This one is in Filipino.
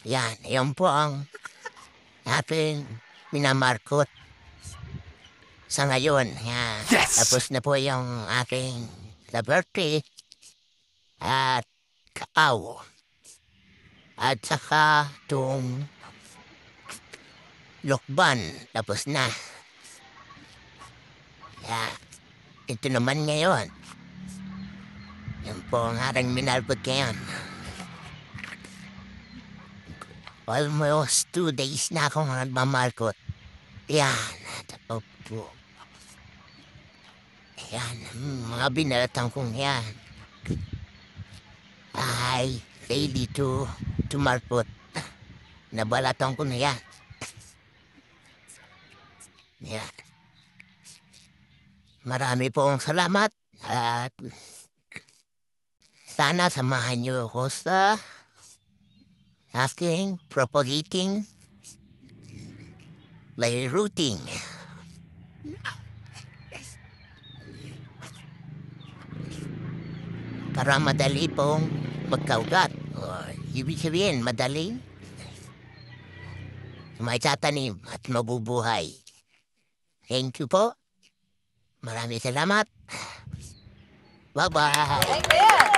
Yan po ang ating minamarkot sa ngayon. Yan. Yes! Tapos na po yung aking birthday at kakao. At saka itong lokban. Tapos na. Yan. Ito naman ngayon. Yan po ang aking minalkot ngayon. Almost 2 days na akong nagmamarkot. Yan. Tapos po. Yan. Mga binalatan kong yan. Ay, daily to markot. Nabalatan ko na yan. Yan. Marami pong salamat. At sana samahan niyo ako sa asking, propagating, layer routing. Para madali pong magkaugat. Ibig sabihin, madali may tatanim at mabubuhay. Thank you po. Maraming salamat. Bye-bye.